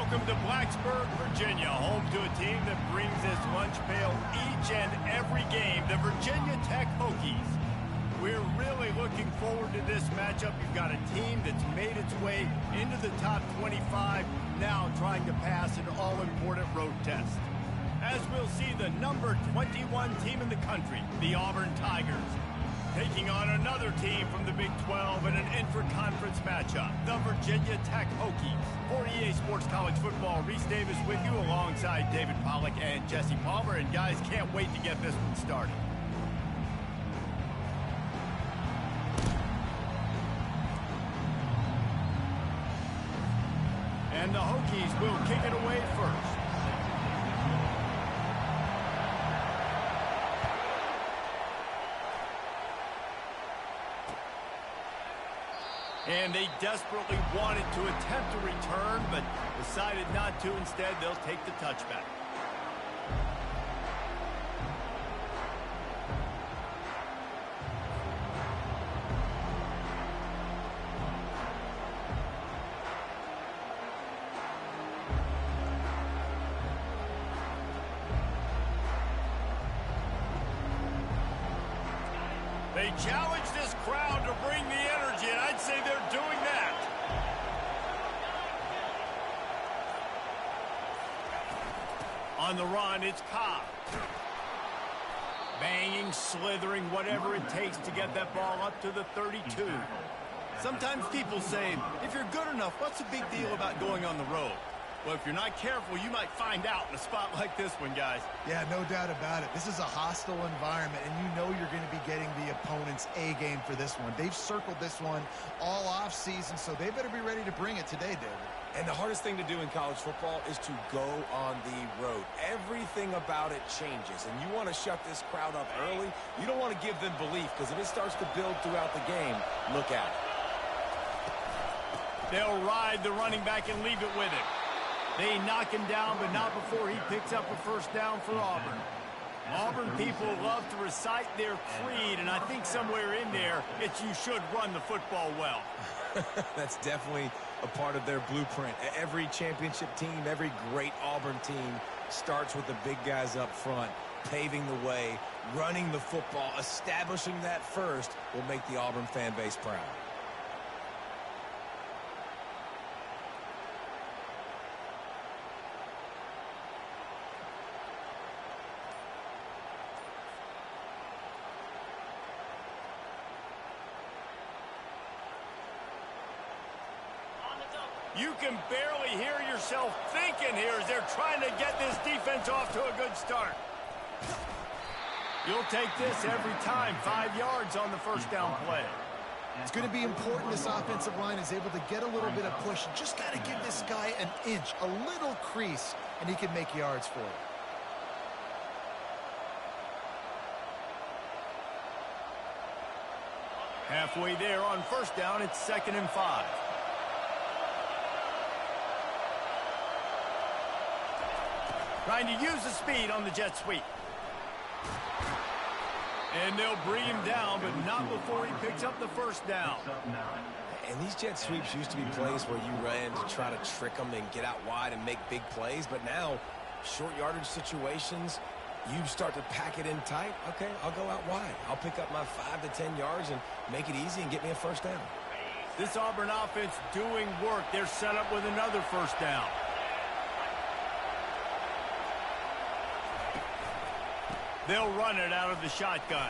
Welcome to Blacksburg, Virginia, home to a team that brings this lunch pail each and every game, the Virginia Tech Hokies. We're really looking forward to this matchup. You've got a team that's made its way into the top 25, now trying to pass an all-important road test. As we'll see, the number 21 team in the country, the Auburn Tigers, taking on another team from the Big 12 in an intra-conference matchup, the Virginia Tech Hokies. For EA Sports College Football, Reese Davis with you alongside David Pollack and Jesse Palmer. And guys, can't wait to get this one started. And the Hokies will kick it away first. And they desperately wanted to attempt a return, but decided not to. Instead, they'll take the touchback. They challenge this crowd to bring the energy, and I'd say they're doing that. On the run, it's Cobb. Banging, slithering, whatever it takes to get that ball up to the 32. Sometimes people say, if you're good enough, what's the big deal about going on the road? Well, if you're not careful, you might find out in a spot like this one, guys. Yeah, no doubt about it. This is a hostile environment, and you know you're going to be getting the opponent's A game for this one. They've circled this one all off-season, so they better be ready to bring it today, David. And the hardest thing to do in college football is to go on the road. Everything about it changes, and you want to shut this crowd up early. You don't want to give them belief, because if it starts to build throughout the game, look out. They'll ride the running back and leave it with him. They knock him down, but not before he picks up a first down for Auburn. Auburn people love to recite their creed, and I think somewhere in there, it's you should run the football well. That's definitely a part of their blueprint. Every championship team, every great Auburn team starts with the big guys up front, paving the way, running the football, establishing that first will make the Auburn fan base proud. You can barely hear yourself thinking here as they're trying to get this defense off to a good start. You'll take this every time. 5 yards on the first down play. It's going to be important this offensive line is able to get a little bit of push. Just got to give this guy an inch, a little crease, and he can make yards for it. Halfway there on first down, it's 2nd and 5. Trying to use the speed on the jet sweep. And they'll bring him down, but not before he picks up the first down. And these jet sweeps used to be plays where you ran to try to trick them and get out wide and make big plays. But now, short yardage situations, you start to pack it in tight. Okay, I'll go out wide. I'll pick up my 5 to 10 yards and make it easy and get me a first down. This Auburn offense doing work. They're set up with another first down. They'll run it out of the shotgun.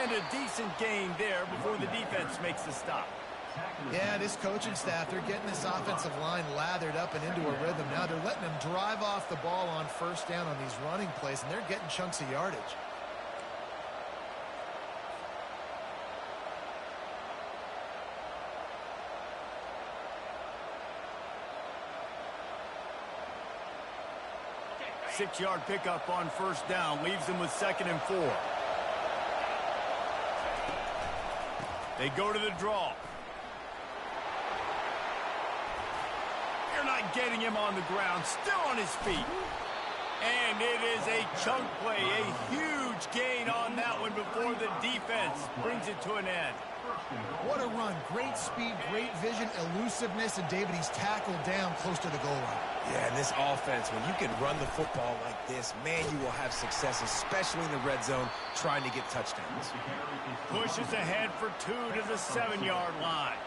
And a decent gain there before the defense makes the stop. Yeah, this coaching staff, they're getting this offensive line lathered up and into a rhythm. Now they're letting them drive off the ball on first down on these running plays, and they're getting chunks of yardage. Six-yard pickup on first down leaves them with 2nd and 4. They go to the draw. You're not getting him on the ground, still on his feet. And it is a chunk play, a huge huge gain on that one before the defense brings it to an end. What a run. Great speed, great vision, elusiveness, and David, he's tackled down close to the goal line. Yeah, and this offense, when you can run the football like this, man, you will have success, especially in the red zone, trying to get touchdowns. Pushes ahead for 2 to the 7-yard line.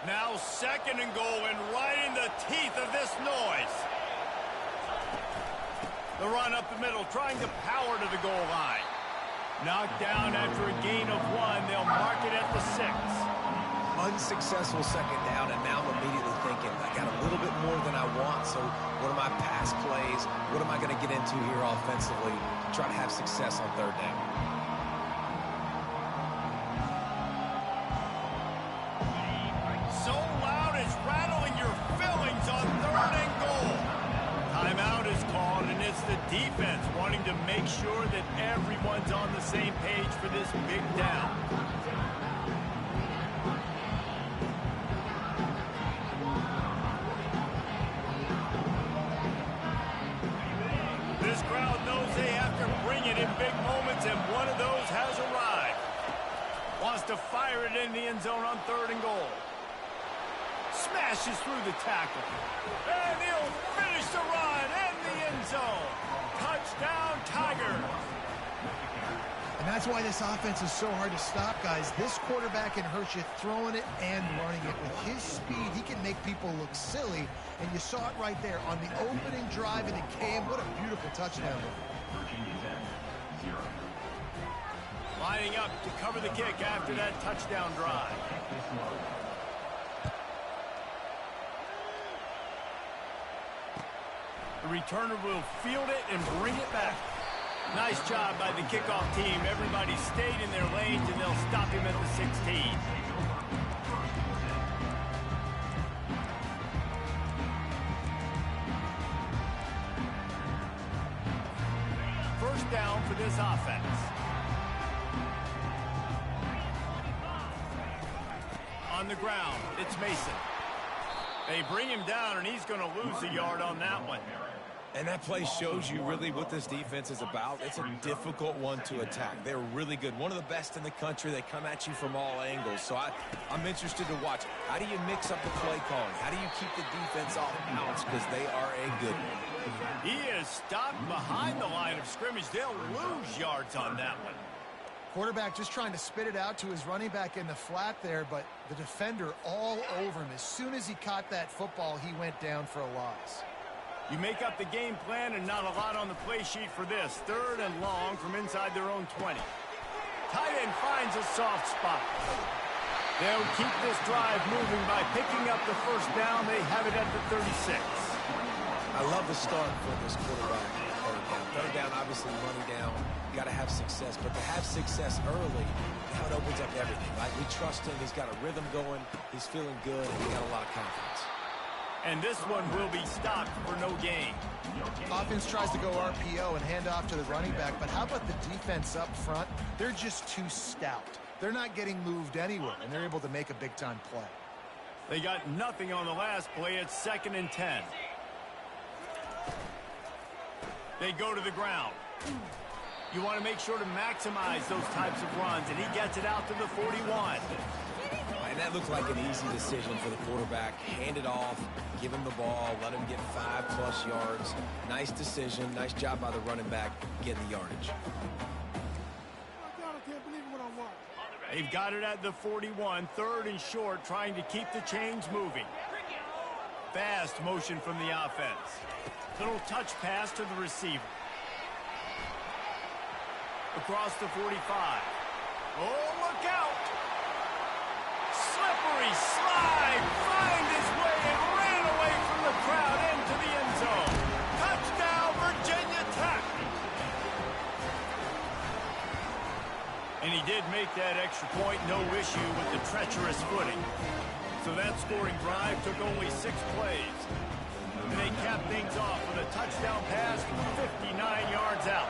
Now 2nd and goal, and right in the teeth of this noise. The run up the middle, trying to power to the goal line. Knocked down after a gain of 1. They'll mark it at the 6. Unsuccessful 2nd down, and now I'm immediately thinking, I got a little bit more than I want, so what are my pass plays? What am I going to get into here offensively to try to have success on 3rd down? So loud it's rattling your fillings on 3rd and goal. Timeout is called, and it's the defense wanting to make sure that everyone's on the same page for this big down. This crowd knows they have to bring it in big moments, and one of those has arrived. Wants to fire it in the end zone on 3rd and goal. Smashes through the tackle. And he'll finish the run in the end zone. Touchdown, Tigers. And that's why this offense is so hard to stop, guys. This quarterback can hurt you throwing it and running it. With his speed, he can make people look silly. And you saw it right there on the opening drive of the game. What a beautiful touchdown. Lining up to cover the kick after that touchdown drive. The returner will field it and bring it back. Nice job by the kickoff team. Everybody stayed in their lanes, and they'll stop him at the 16. First down for this offense. On the ground, it's Mason. They bring him down, and he's going to lose a yard on that one. And that play shows you really what this defense is about. It's a difficult one to attack. They're really good. One of the best in the country. They come at you from all angles. So I'm interested to watch. How do you mix up the play calling? How do you keep the defense off balance? Because they are a good one. He is stopped behind the line of scrimmage. They'll lose yards on that one. Quarterback just trying to spit it out to his running back in the flat there, but the defender all over him. As soon as he caught that football, he went down for a loss. You make up the game plan, and not a lot on the play sheet for this. 3rd and long from inside their own 20. Tight end finds a soft spot. They'll keep this drive moving by picking up the first down. They have it at the 36. I love the start for this quarterback. 3rd down. 3rd down, obviously money down. You got to have success, but to have success early, now it opens up everything, right? We trust him. He's got a rhythm going. He's feeling good, and he got a lot of confidence. And this one will be stopped for no gain. Offense tries to go RPO and hand off to the running back, but how about the defense up front? They're just too stout. They're not getting moved anywhere, and they're able to make a big-time play. They got nothing on the last play. It's 2nd and 10. They go to the ground. You want to make sure to maximize those types of runs, and he gets it out to the 41. And that looked like an easy decision for the quarterback. Hand it off, give him the ball, let him get 5+ yards. Nice decision. Nice job by the running back getting the yardage. They've got it at the 41, 3rd and short, trying to keep the chains moving. Fast motion from the offense. Little touch pass to the receiver. Across the 45. Oh, look out! Slippery slide, find his way and ran away from the crowd into the end zone. Touchdown, Virginia Tech! And he did make that extra point, no issue with the treacherous footing. So that scoring drive took only 6 plays. And they capped things off with a touchdown pass from 59 yards out.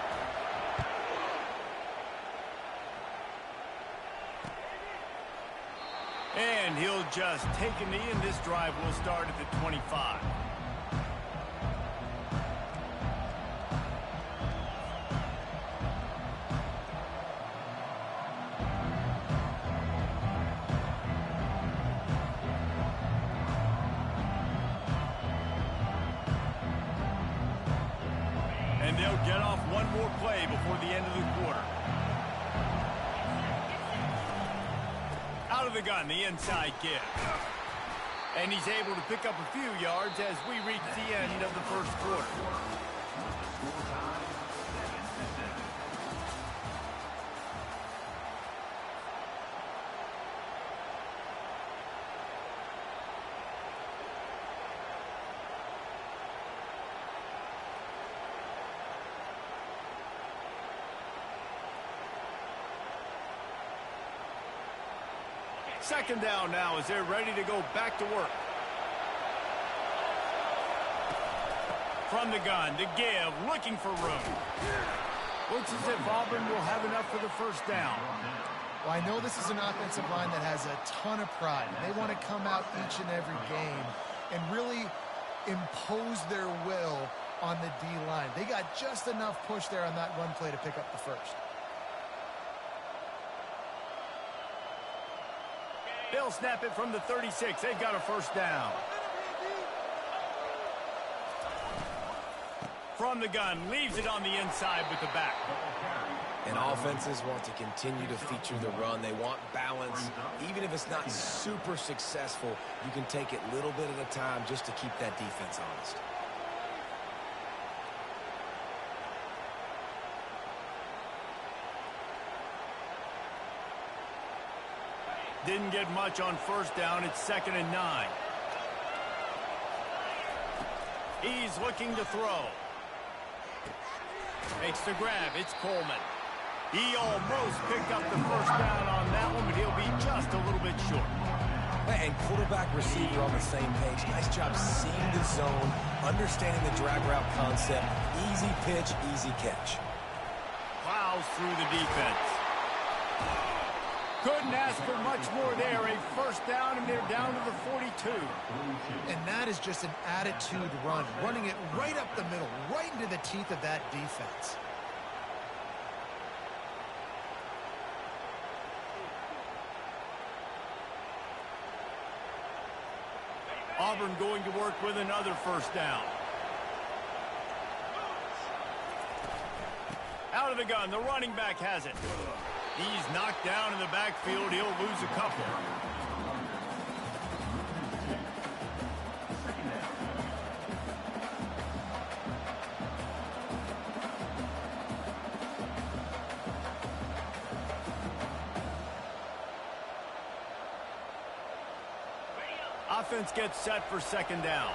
And he'll just take a knee, and this drive will start at the 25. And they'll get off one more play before the end of the quarter. Out of the gun, the inside give. And he's able to pick up a few yards as we reach the end of the first quarter. Second down now as they're ready to go back to work. From the gun, to give, looking for room. Looks as if Auburn will have enough for the first down. Well, I know this is an offensive line that has a ton of pride. They want to come out each and every game and really impose their will on the D-line. They got just enough push there on that run play to pick up the first. They'll snap it from the 36. They've got a first down. From the gun, leaves it on the inside with the back. And offenses want to continue to feature the run. They want balance. Even if it's not super successful, you can take it little bit at a time just to keep that defense honest. Didn't get much on first down. It's 2nd and 9. He's looking to throw. Makes the grab. It's Coleman. He almost picked up the first down on that one, but he'll be just a little bit short. And quarterback receiver on the same page. Nice job seeing the zone, understanding the drag route concept. Easy pitch, easy catch. Plows through the defense. Couldn't ask for much more there. A first down, and they're down to the 42. And that is just an attitude run, running it right up the middle, right into the teeth of that defense. Auburn going to work with another first down. Out of the gun, the running back has it. He's knocked down in the backfield. He'll lose a couple. Offense gets set for 2nd down.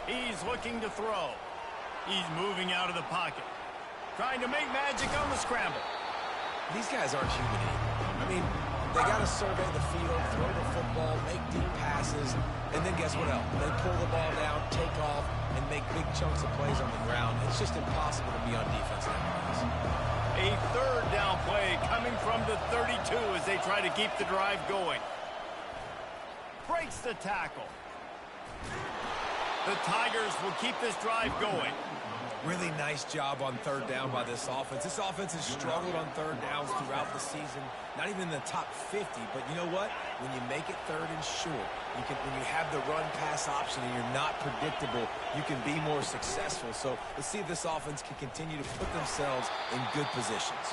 He's looking to throw. He's moving out of the pocket. Trying to make magic on the scramble. These guys aren't human anymore. I mean, they got to survey the field, throw the football, make deep passes, and then guess what else? They pull the ball down, take off, and make big chunks of plays on the ground. It's just impossible to be on defense nowadays. A 3rd down play coming from the 32 as they try to keep the drive going. Breaks the tackle. The Tigers will keep this drive going. Really nice job on 3rd down by this offense. This offense has struggled on 3rd downs throughout the season. Not even in the top 50, but you know what? When you make it 3rd and short, when you have the run-pass option and you're not predictable, you can be more successful. So let's see if this offense can continue to put themselves in good positions.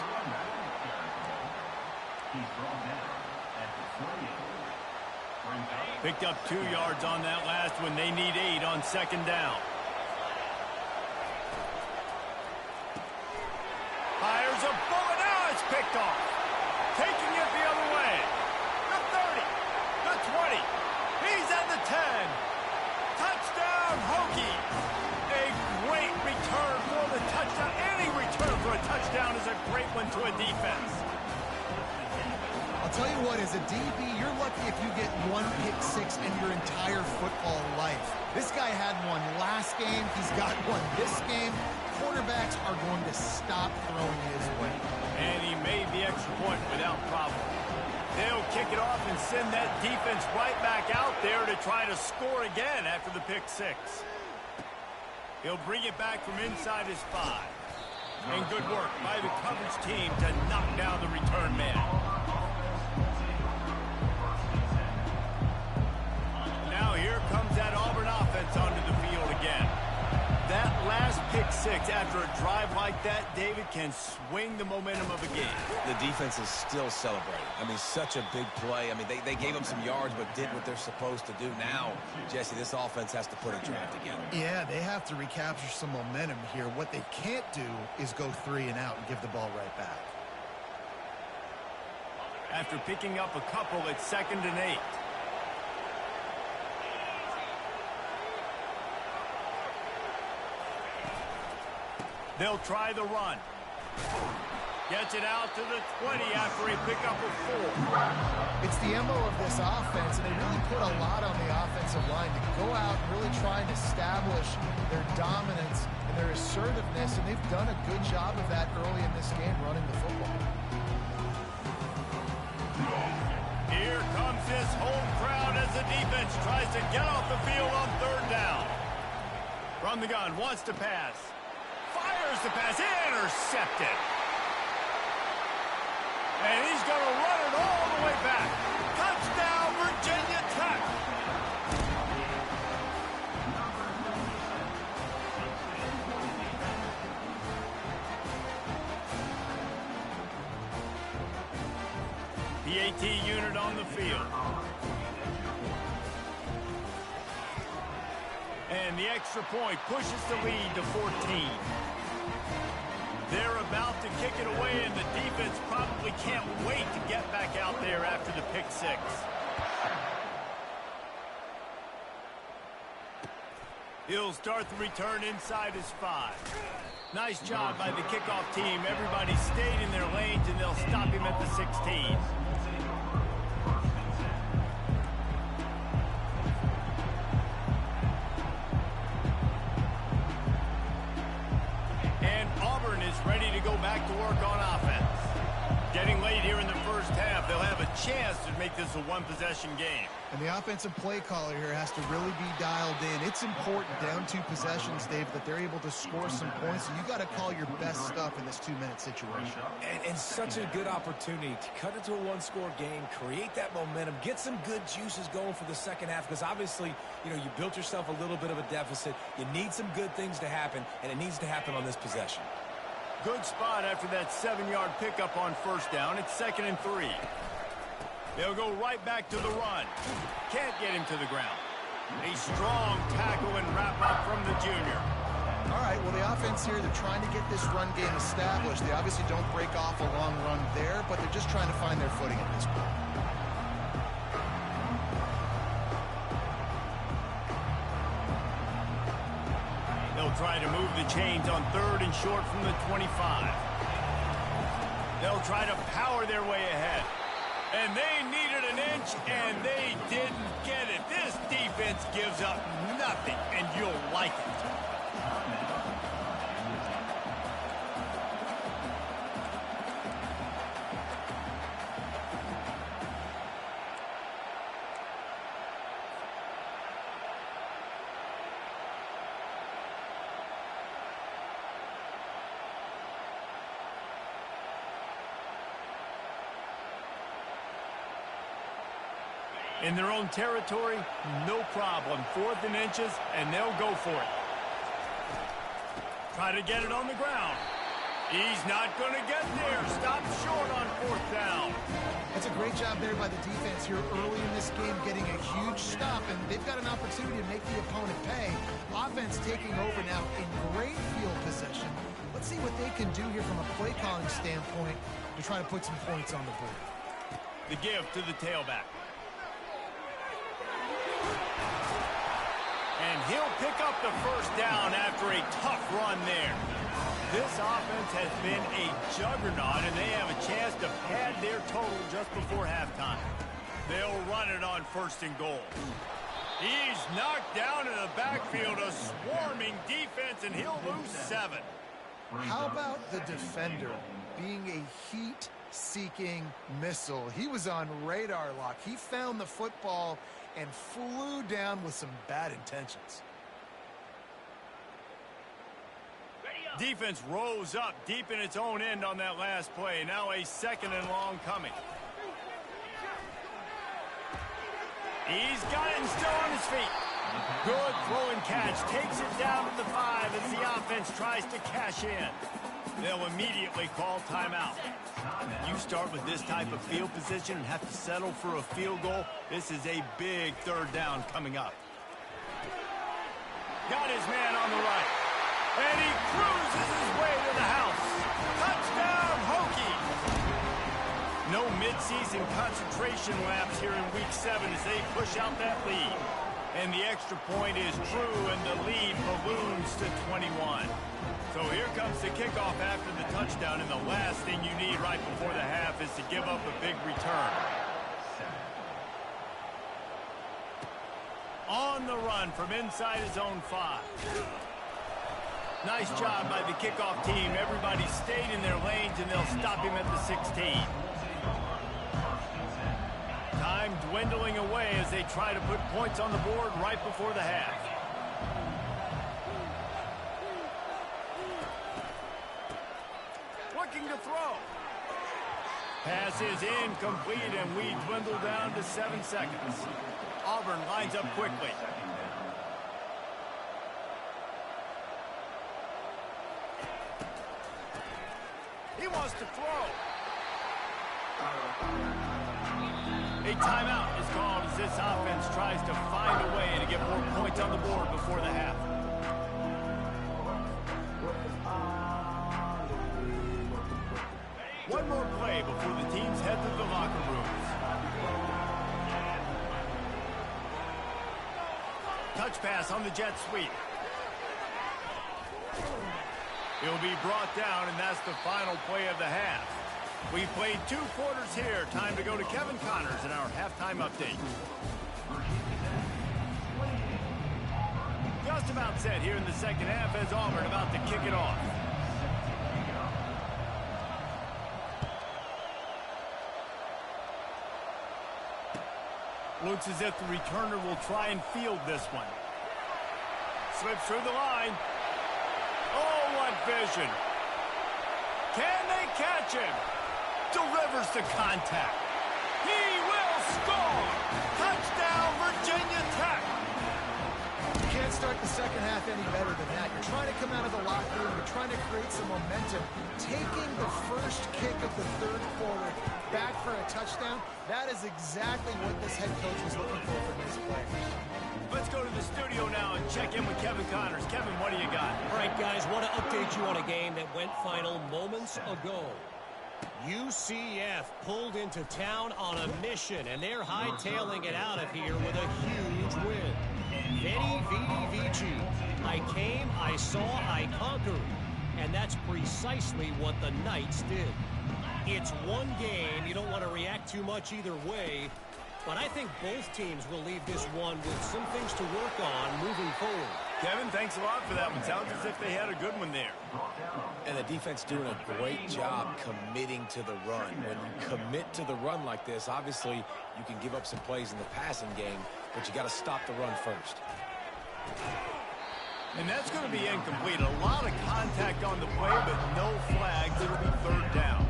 Picked up 2 yards on that last one. They need 8 on 2nd down. Fires a bullet. Now it's picked off. Taking it the other way. The 30. The 20. He's at the 10. Touchdown, Hokies. A great return for the touchdown. Any return for a touchdown is a great one to a defense. I'll tell you what, as a DB, you're lucky if you get 1 pick six in your entire football life. This guy had one last game. He's got one this game. Quarterbacks are going to stop throwing his way. And he made the extra point without kick it off and send that defense right back out there to try to score again after the pick six. He'll bring it back from inside his 5. And good work by the coverage team to knock down the return man. Now here comes that Auburn offense onto the field again. That last pick six after a drive like that, David, can swing the momentum of a game. The defense is still celebrating. I mean, such a big play. I mean, they gave them some yards but did what they're supposed to do. Now, Jesse, this offense has to put a drive together. Yeah, they have to recapture some momentum here. What they can't do is go 3 and out and give the ball right back. After picking up a couple, it's 2nd and 8. They'll try the run. Gets it out to the 20 after a pickup of 4. It's the MO of this offense, and they really put a lot on the offensive line to go out and really try and establish their dominance and their assertiveness, and they've done a good job of that early in this game running the football. Here comes this home crowd as the defense tries to get off the field on 3rd down. From the gun, wants to pass. Fires the pass, intercepted. And he's going to run it all the way back. Touchdown, Virginia Tech. The AT unit on the field. And the extra point pushes the lead to 14. They're about to kick it away, and the defense probably can't wait to get back out there after the pick six. He'll start the return inside his 5. Nice job by the kickoff team. Everybody stayed in their lanes, and they'll stop him at the 16. Ready to go back to work on offense. Getting late here in the first half, they'll have a chance to make this a one-possession game. And the offensive play caller here has to really be dialed in. It's important down 2 possessions, Dave, that they're able to score some points. So you got to call your best stuff in this 2-minute situation. And such a good opportunity to cut it to a 1-score game, create that momentum, get some good juices going for the second half. Because obviously, you built yourself a little bit of a deficit. You need some good things to happen, and it needs to happen on this possession. Good spot after that 7-yard pickup on 1st down. It's 2nd and 3. They'll go right back to the run. Can't get him to the ground. A strong tackle and wrap up from the junior. All right, well, the offense here, they're trying to get this run game established. They obviously don't break off a long run there, but they're just trying to find their footing at this point. They'll try to move the chains on 3rd and short from the 25. They'll try to power their way ahead. And they needed an inch, and they didn't get it. This defense gives up nothing, and you'll like it. In their own territory, no problem. 4th and inches, and they'll go for it. Try to get it on the ground. He's not going to get there. Stop short on 4th down. That's a great job there by the defense here early in this game, getting a huge stop, and they've got an opportunity to make the opponent pay. Offense taking over now in great field possession. Let's see what they can do here from a play calling standpoint to try to put some points on the board. The give to the tailback. And he'll pick up the 1st down after a tough run there. This offense has been a juggernaut, and they have a chance to pad their total just before halftime. They'll run it on 1st and goal. He's knocked down in the backfield, a swarming defense, and he'll lose 7. How about the defender being a heat heat-seeking missile. He was on radar lock. He found the football and flew down with some bad intentions. Defense rose up deep in its own end on that last play. Now a 2nd and long coming. He's got it and still on his feet. Good throw and catch. Takes it down to the 5 as the offense tries to cash in. They'll immediately call timeout. You start with this type of field position and have to settle for a field goal. This is a big 3rd down coming up. Got his man on the right. And he cruises his way to the house. Touchdown, Hokies! No midseason concentration laps here in Week 7 as they push out that lead. And the extra point is true, and the lead balloons to 21. So here comes the kickoff after the touchdown, and the last thing you need right before the half is to give up a big return. On the run from inside his own 5. Nice job by the kickoff team. Everybody stayed in their lanes, and they'll stop him at the 16. Time dwindling away as they try to put points on the board right before the half. Looking to throw. Pass is incomplete, and we dwindle down to 7 seconds. Auburn lines up quickly. He wants to throw. A timeout is called as this offense tries to find a way to get more points on the board before the half. One more play before the teams head to the locker rooms. Touch pass on the jet sweep. He'll be brought down, and that's the final play of the half. We've played 2 quarters here. Time to go to Kevin Connors in our halftime update. Just about set here in the second half as Auburn about to kick it off. Looks as if the returner will try and field this one. Slips through the line. Oh, what vision. Can they catch him? Delivers the contact. He will score. Touchdown, Virginia Tech. You can't start the second half any better than that. You're trying to come out of the locker room. You're trying to create some momentum. Taking the first kick of the 3rd quarter back for a touchdown, that is exactly what this head coach was looking for from his players. Let's go to the studio now and check in with Kevin Connors. Kevin, what do you got? All right, guys, want to update you on a game that went final moments ago. UCF pulled into town on a mission, and they're hightailing it out of here with a huge win. Veni, vidi, vici. I came, I saw, I conquered. And that's precisely what the Knights did. It's one game. You don't want to react too much either way. But I think both teams will leave this one with some things to work on moving forward. Kevin, thanks a lot for that one. Sounds as if they had a good one there. And the defense doing a great job committing to the run. When you commit to the run like this, obviously you can give up some plays in the passing game, but you got to stop the run first. And that's going to be incomplete. A lot of contact on the play, but no flags. It'll be 3rd down.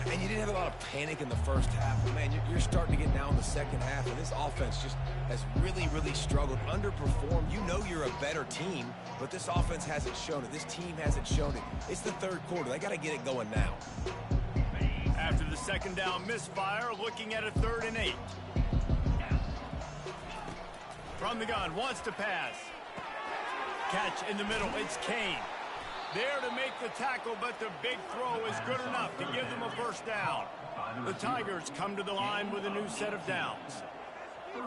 And you didn't have a lot of panic in the first half. But man, you're starting to get now in the second half, and this offense just has really, really struggled, underperformed. You know you're a better team, but this offense hasn't shown it. This team hasn't shown it. It's the 3rd quarter. They got to get it going now. After the 2nd down misfire, looking at a 3rd and 8. From the gun, wants to pass. Catch in the middle, it's Kane. There to make the tackle, but the big throw is good enough to give them a 1st down. The Tigers come to the line with a new set of downs.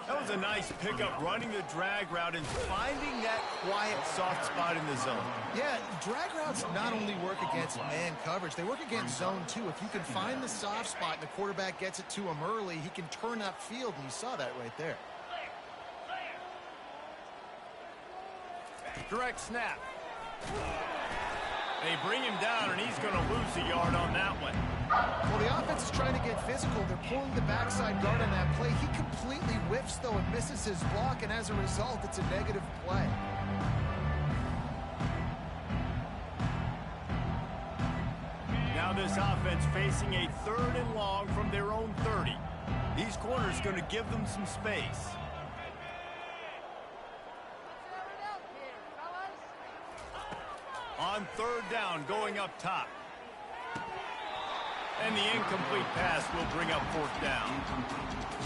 That was a nice pickup, running the drag route and finding that quiet, soft spot in the zone. Yeah, drag routes not only work against man coverage, they work against zone too. If you can find the soft spot and the quarterback gets it to him early, he can turn upfield, and you saw that right there. Direct snap. They bring him down, and he's going to lose a yard on that one. Well, the offense is trying to get physical. They're pulling the backside guard on that play. He completely whiffs, though, and misses his block, and as a result, it's a negative play. Now this offense facing a 3rd and long from their own 30. These corners going to give them some space. On 3rd down, going up top. And the incomplete pass will bring up 4th down.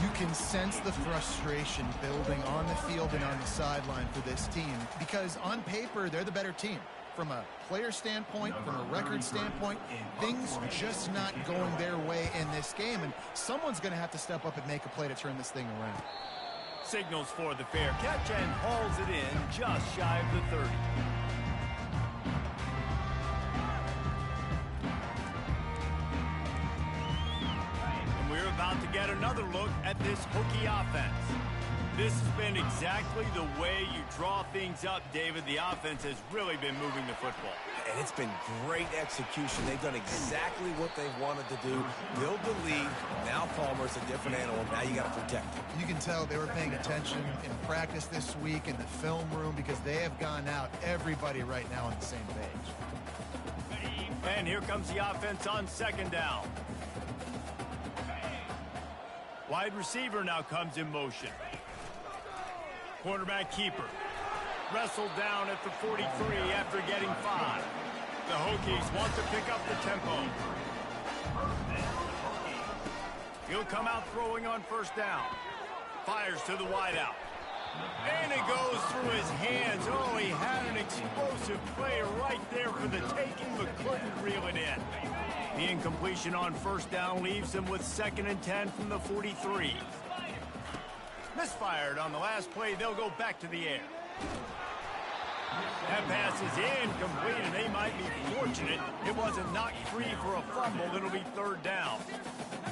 You can sense the frustration building on the field and on the sideline for this team because on paper, they're the better team. From a player standpoint, from a record standpoint, things just not going their way in this game, and someone's going to have to step up and make a play to turn this thing around. Signals for the fair catch and hauls it in just shy of the 30. We're about to get another look at this Hokie offense. This has been exactly the way you draw things up, David. The offense has really been moving the football. And it's been great execution. They've done exactly what they've wanted to do. Build the lead. Now Palmer's a different animal. Now you got to protect him. You can tell they were paying attention in practice this week in the film room because they have gone out, everybody right now on the same page. And here comes the offense on 2nd down. Wide receiver now comes in motion. Quarterback keeper. Wrestled down at the 43 after getting 5. The Hokies want to pick up the tempo. He'll come out throwing on 1st down. Fires to the wideout. And it goes through his hands. Oh, he had an explosive play right there for the taking, but couldn't reel it in. The incompletion on 1st down leaves him with 2nd and 10 from the 43. Misfired on the last play. They'll go back to the air. That pass is incomplete, and they might be fortunate it wasn't knocked free for a fumble. It'll be 3rd down.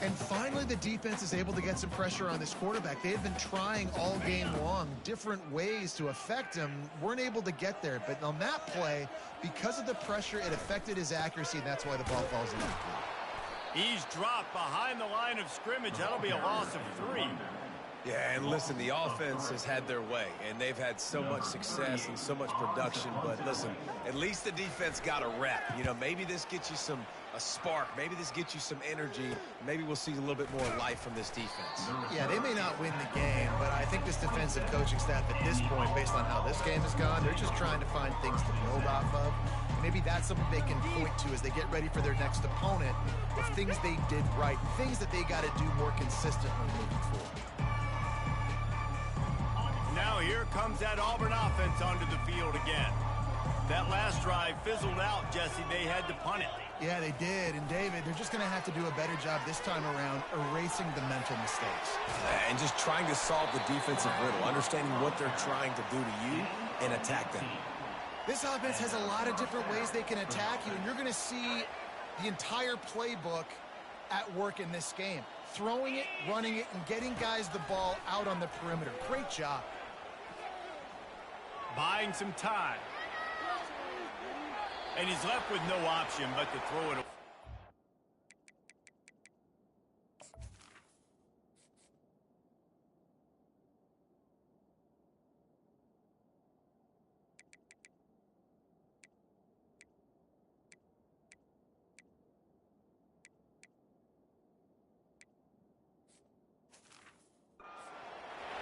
And finally, the defense is able to get some pressure on this quarterback. They had been trying all game long different ways to affect him. Weren't able to get there. But on that play, because of the pressure, it affected his accuracy, and that's why the ball falls incomplete. He's dropped behind the line of scrimmage. That'll be a loss of 3. Yeah, and listen, the offense has had their way, and they've had so much success and so much production. But listen, at least the defense got a rep. You know, maybe this gets you a spark. Maybe this gets you some energy. Maybe we'll see a little bit more life from this defense. Yeah, they may not win the game, but I think this defensive coaching staff at this point, based on how this game has gone, they're just trying to find things to build off of. Maybe that's something they can point to as they get ready for their next opponent of things they did right, things that they got to do more consistently moving forward. Now here comes that Auburn offense onto the field again. That last drive fizzled out, Jesse. They had to punt it. Yeah, they did. And, David, they're just going to have to do a better job this time around erasing the mental mistakes. And just trying to solve the defensive riddle, understanding what they're trying to do to you and attack them. This offense has a lot of different ways they can attack you, and you're going to see the entire playbook at work in this game. Throwing it, running it, and getting guys the ball out on the perimeter. Great job. Buying some time. And he's left with no option but to throw it.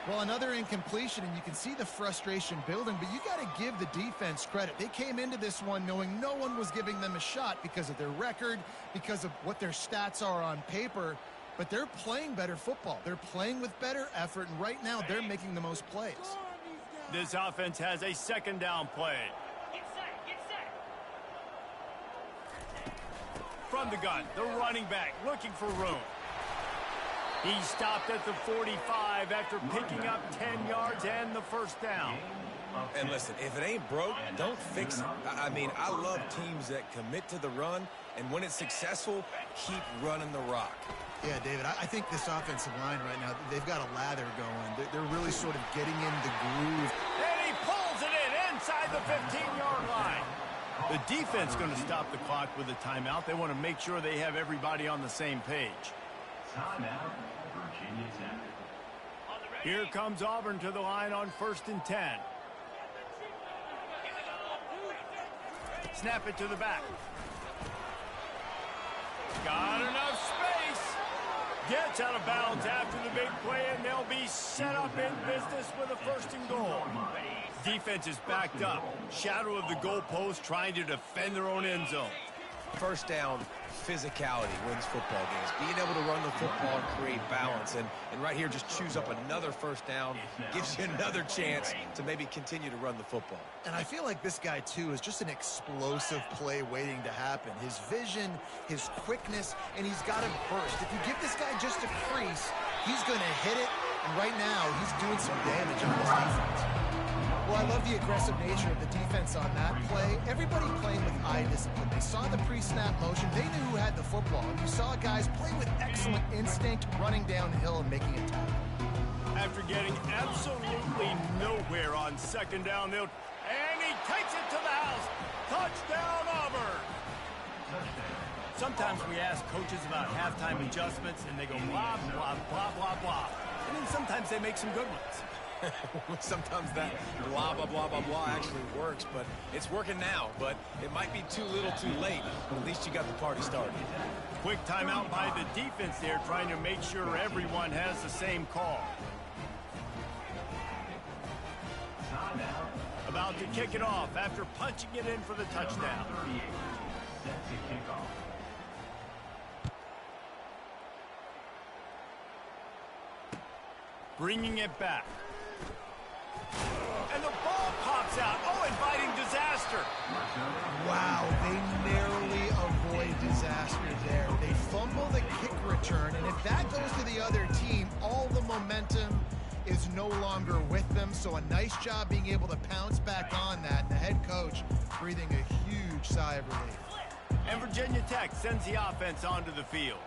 Well, another incompletion, and you can see the frustration building, but you got to give the defense credit. They came into this one knowing no one was giving them a shot because of their record, because of what their stats are on paper, but they're playing better football. They're playing with better effort, and right now they're making the most plays. This offense has a 2nd down play. Get set. From the gun, the running back looking for room. He stopped at the 45 after picking up 10 yards and the 1st down. And listen, if it ain't broke, don't fix it. I mean, I love teams that commit to the run, and when it's successful, keep running the rock. Yeah, David, I think this offensive line right now, they've got a lather going. They're really sort of getting in the groove. And he pulls it in inside the 15-yard line. The defense going to stop the clock with a timeout. They want to make sure they have everybody on the same page. Timeout, Virginia Tech. Here comes Auburn to the line on 1st and 10. Snap it to the back. Got enough space. Gets out of bounds after the big play, and they'll be set up in business with a 1st and goal. Defense is backed up. Shadow of the goalpost trying to defend their own end zone. First down, physicality wins football games. Being able to run the football and create balance. And right here, just choose up another first down. Gives you another chance to maybe continue to run the football. And I feel like this guy, too, is just an explosive play waiting to happen. His vision, his quickness, and he's got a burst. If you give this guy just a crease, he's going to hit it. And right now, he's doing some damage on this defense. Well, I love the aggressive nature of the defense on that play. Everybody playing with eye discipline. They saw the pre-snap motion. They knew who had the football. And you saw guys play with excellent instinct, running downhill and making a tackle. After getting absolutely nowhere on 2nd down, and he takes it to the house. Touchdown, Auburn. Sometimes we ask coaches about halftime adjustments, and they go blah, blah, blah, blah, blah. And then sometimes they make some good ones. Sometimes that blah, blah, blah, blah, blah actually works, but it's working now. But it might be too little too late. At least you got the party started. Quick timeout by the defense there, trying to make sure everyone has the same call. About to kick it off after punching it in for the touchdown. Bringing it back. And the ball pops out. Oh, inviting disaster. Wow, they narrowly avoid disaster there. They fumble the kick return, and if that goes to the other team, all the momentum is no longer with them. So a nice job being able to pounce back on that, and the head coach breathing a huge sigh of relief. And Virginia Tech sends the offense onto the field.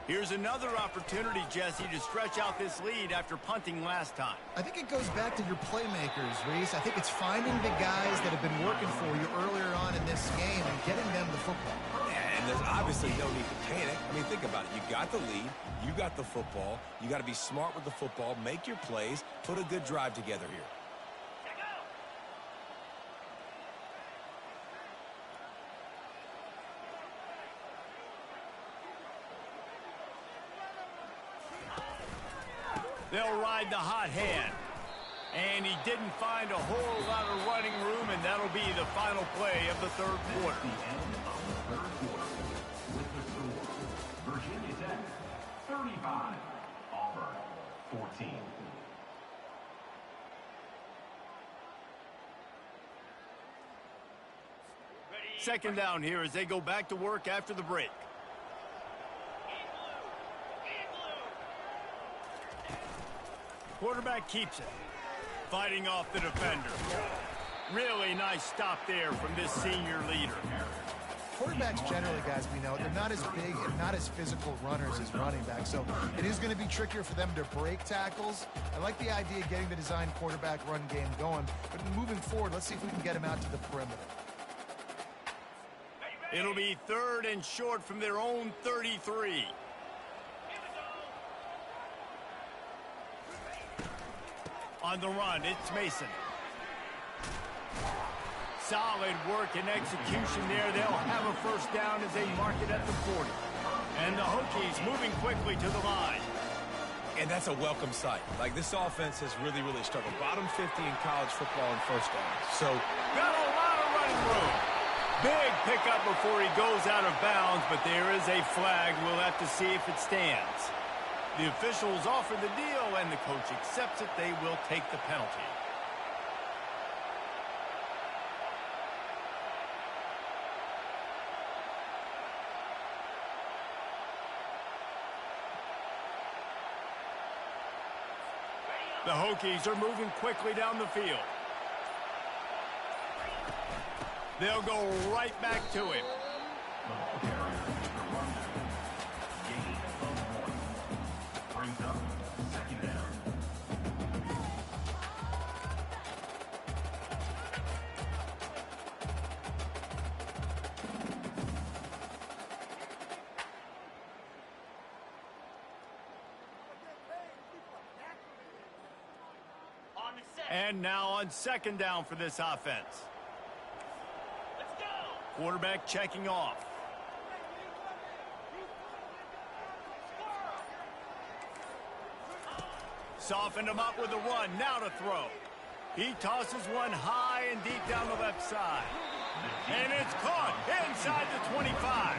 Here's another opportunity, Jesse, to stretch out this lead after punting last time. I think it goes back to your playmakers, Reese. I think it's finding the guys that have been working for you earlier on in this game and getting them the football. And there's obviously no need to panic. I mean, think about it. You got the lead. You got the football. You got to be smart with the football. Make your plays. Put a good drive together here. They'll ride the hot hand. And he didn't find a whole lot of running room, and that'll be the final play of the 3rd quarter. With the score, Virginia Tech 35, Auburn 14. Second down here as they go back to work after the break. Quarterback keeps it. Fighting off the defender. Really nice stop there from this senior leader. Quarterbacks generally, guys, we know, they're not as big and not as physical runners as running backs, so it is going to be trickier for them to break tackles. I like the idea of getting the design quarterback run game going, but moving forward, let's see if we can get him out to the perimeter. It'll be 3rd and short from their own 33. On the run, it's Mason. Solid work and execution there. They'll have a 1st down as they mark it at the 40. And the Hokies moving quickly to the line. And that's a welcome sight. Like, this offense has really, really struggled. Bottom 50 in college football in 1st down. So, got a lot of running room. Big pickup before he goes out of bounds, but there is a flag. We'll have to see if it stands. The officials offer the deal, and the coach accepts it. They will take the penalty. The Hokies are moving quickly down the field. They'll go right back to him. And now on second down for this offense. Quarterback checking off. Softened him up with the run. Now to throw. He tosses one high and deep down the left side. And it's caught inside the 25.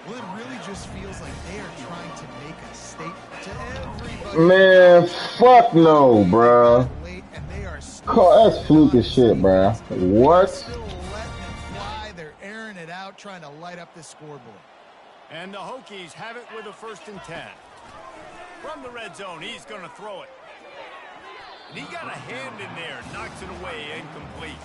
Well, it really just feels like they are trying to make a statement to everybody. Man, fuck no, bruh. That's fluke as shit, bruh. What? Still letting it fly. They're airing it out, trying to light up the scoreboard. And the Hokies have it with a 1st and 10. From the red zone, he's going to throw it. And he got a hand in there, knocks it away, incomplete.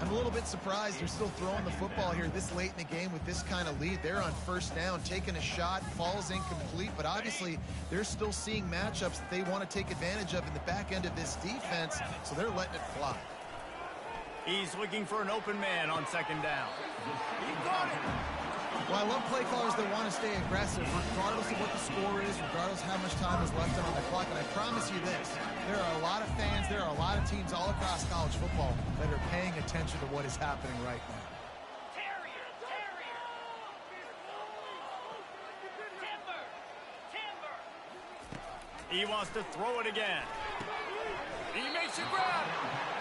I'm a little bit surprised they're still throwing the football here this late in the game with this kind of lead. They're on 1st down, taking a shot, falls incomplete, but obviously they're still seeing matchups that they want to take advantage of in the back end of this defense, so they're letting it fly. He's looking for an open man on 2nd down. He got it. Well, I love play callers that want to stay aggressive regardless of what the score is, regardless of how much time is left on the clock. And I promise you this, there are a lot of fans, there are a lot of teams all across college football that are paying attention to what is happening right now. He wants to throw it again. He makes a grab.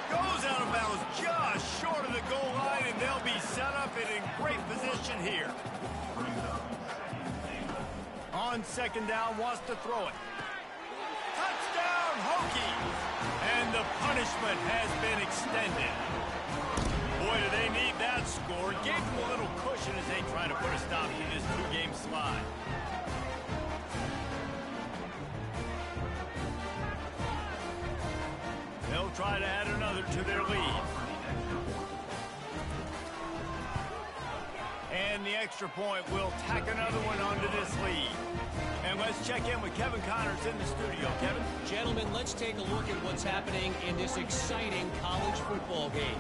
Goes out of bounds just short of the goal line, and they'll be set up and in great position here. On 2nd down, wants to throw it. Touchdown, Hokies! And the punishment has been extended. Boy, do they need that score. Gave them a little cushion as they try to put a stop to this 2-game slide. They'll try to add another to their lead. And the extra point will tack another one onto this lead. And let's check in with Kevin Connors in the studio. Kevin? Gentlemen, let's take a look at what's happening in this exciting college football game.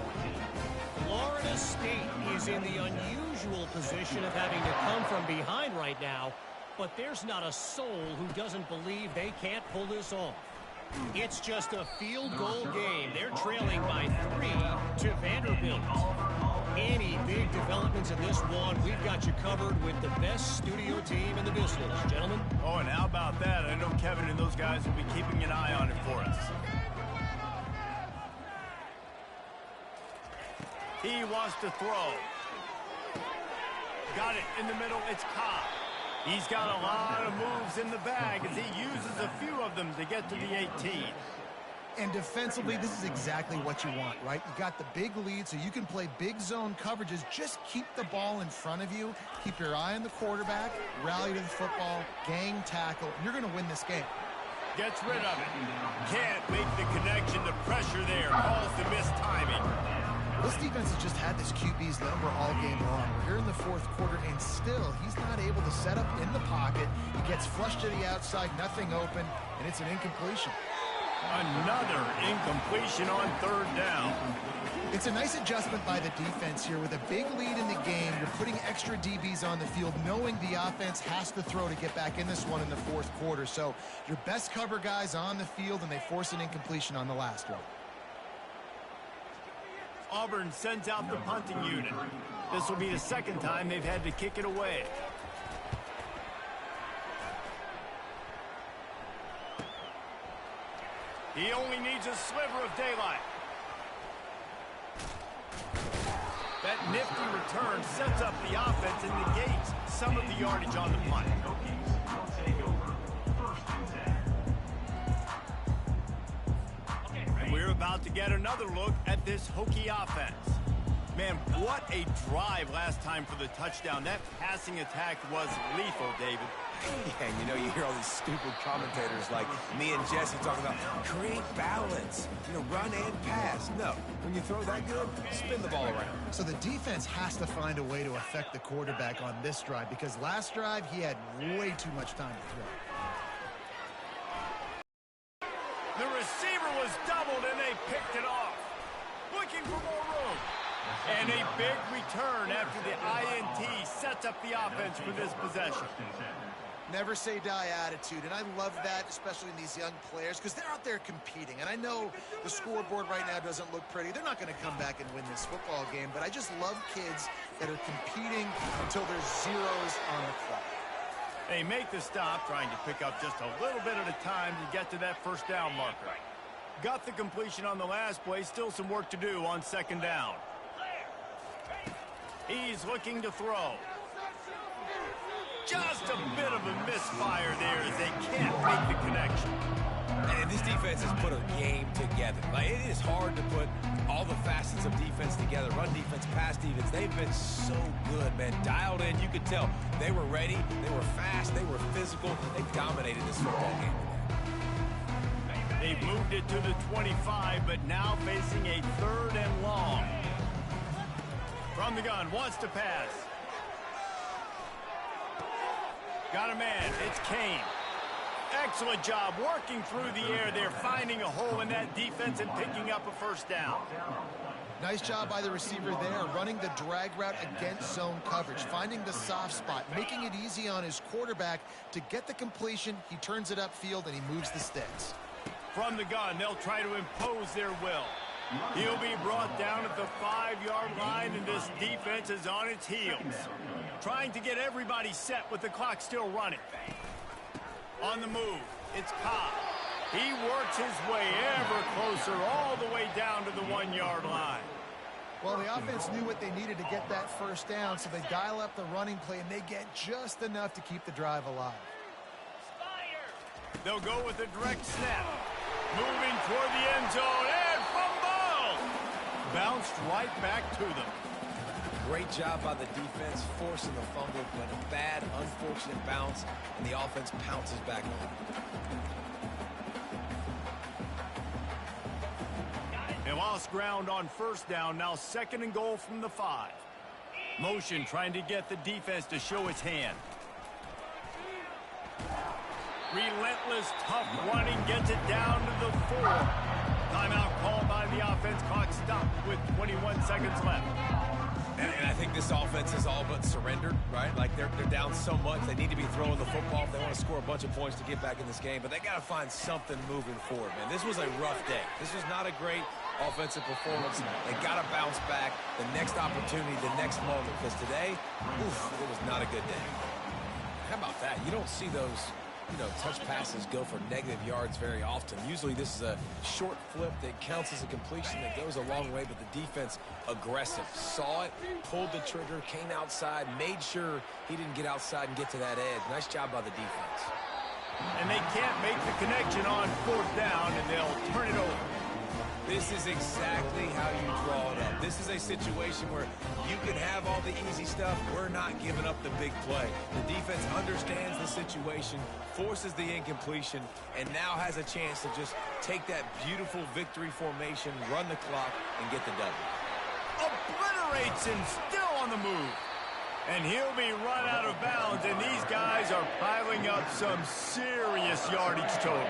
Florida State is in the unusual position of having to come from behind right now, but there's not a soul who doesn't believe they can't pull this off. It's just a field goal game. They're trailing by 3 to Vanderbilt. Any big developments in this one, we've got you covered with the best studio team in the business, gentlemen. Oh, and how about that? I know Kevin and those guys will be keeping an eye on it for us. He wants to throw. Got it in the middle. It's Cobb. He's got a lot of moves in the bag as he uses a few of them to get to the 18. And defensively, this is exactly what you want, right? You got the big lead, so you can play big zone coverages. Just keep the ball in front of you. Keep your eye on the quarterback. Rally to the football. Gang tackle. You're going to win this game. Gets rid of it. Can't make the connection. The pressure there calls the missed timing. This defense has just had this QB's number all game long. We're here in the 4th quarter, and still, he's not able to set up in the pocket. He gets flushed to the outside, nothing open, and it's an incompletion. Another incompletion on 3rd down. It's a nice adjustment by the defense here. With a big lead in the game, you're putting extra DBs on the field, knowing the offense has to throw to get back in this one in the 4th quarter. So your best cover guys on the field, and they force an incompletion on the last one. Auburn sends out the punting unit. This will be the 2nd time they've had to kick it away. He only needs a sliver of daylight. That nifty return sets up the offense and negates some of the yardage on the punt. We're about to get another look at this Hokie offense. Man, what a drive last time for the touchdown. That passing attack was lethal, David. Yeah, and you know, you hear all these stupid commentators like me and Jesse talking about create balance, run and pass. No, when you throw that good, spin the ball around. So the defense has to find a way to affect the quarterback on this drive, because last drive he had way too much time to throw. The receiver was doubled and they picked it off. Looking for more room. And a big return after the INT sets up the offense for this possession. Never say die attitude, and I love that, especially in these young players, because they're out there competing. And I know the scoreboard right now doesn't look pretty. They're not going to come back and win this football game, but I just love kids that are competing until there's zeros on the clock. They make the stop, trying to pick up just a little bit at a time to get to that first down marker. Got the completion on the last play, still some work to do on second down. He's looking to throw. Just a bit of a misfire there as they can't make the connection. And this defense has put a game together. Like, it is hard to put all the facets of defense together. Run defense, pass defense. They've been so good, man. Dialed in. You could tell they were ready. They were fast. They were physical. They dominated this football game today. They've moved it to the 25, but now facing a 3rd and long. From the gun, wants to pass. Got a man. It's Kane. Excellent job working through the air there, finding a hole in that defense and picking up a first down. Nice job by the receiver there, running the drag route against zone coverage, finding the soft spot, making it easy on his quarterback to get the completion. He turns it upfield, and he moves the sticks. From the gun, they'll try to impose their will. He'll be brought down at the 5-yard line, and this defense is on its heels. Trying to get everybody set with the clock still running. On the move, it's Cobb. He works his way ever closer all the way down to the 1-yard line. Well, the offense knew what they needed to get that first down, so they dial up the running play, and they get just enough to keep the drive alive. They'll go with a direct snap. Moving toward the end zone, and fumble! Bounced right back to them. Great job by the defense, forcing the fumble, but a bad, unfortunate bounce, and the offense pounces back on it. They lost ground on first down, now 2nd and goal from the 5. Motion trying to get the defense to show its hand. Relentless, tough running, gets it down to the 4. Timeout called by the offense, clock stopped with 21 seconds left. And I think this offense is all but surrendered, right? Like, they're down so much. They need to be throwing the football if they want to score a bunch of points to get back in this game. But they got to find something moving forward, man. This was a rough day. This was not a great offensive performance. They got to bounce back the next opportunity, the next moment. Because today, it was not a good day. How about that? You don't see those, touch passes go for negative yards very often. Usually this is a short flip that counts as a completion that goes a long way, but the defense aggressive. Saw it, pulled the trigger, came outside, made sure he didn't get outside and get to that edge. Nice job by the defense. And they can't make the connection on 4th down, and they'll turn it over. This is exactly how you draw it up. This is a situation where you can have all the easy stuff. We're not giving up the big play. The defense understands the situation, forces the incompletion, and now has a chance to just take that beautiful victory formation, run the clock, and get the W. Obliterates him, still on the move. And he'll be run out of bounds, and these guys are piling up some serious yardage totals.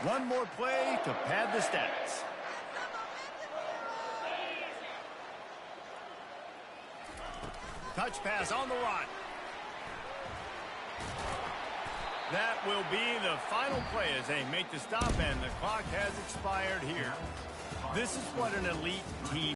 One more play to pad the stats. Touch pass on the run. That will be the final play as they make the stop, and the clock has expired here. This is what an elite team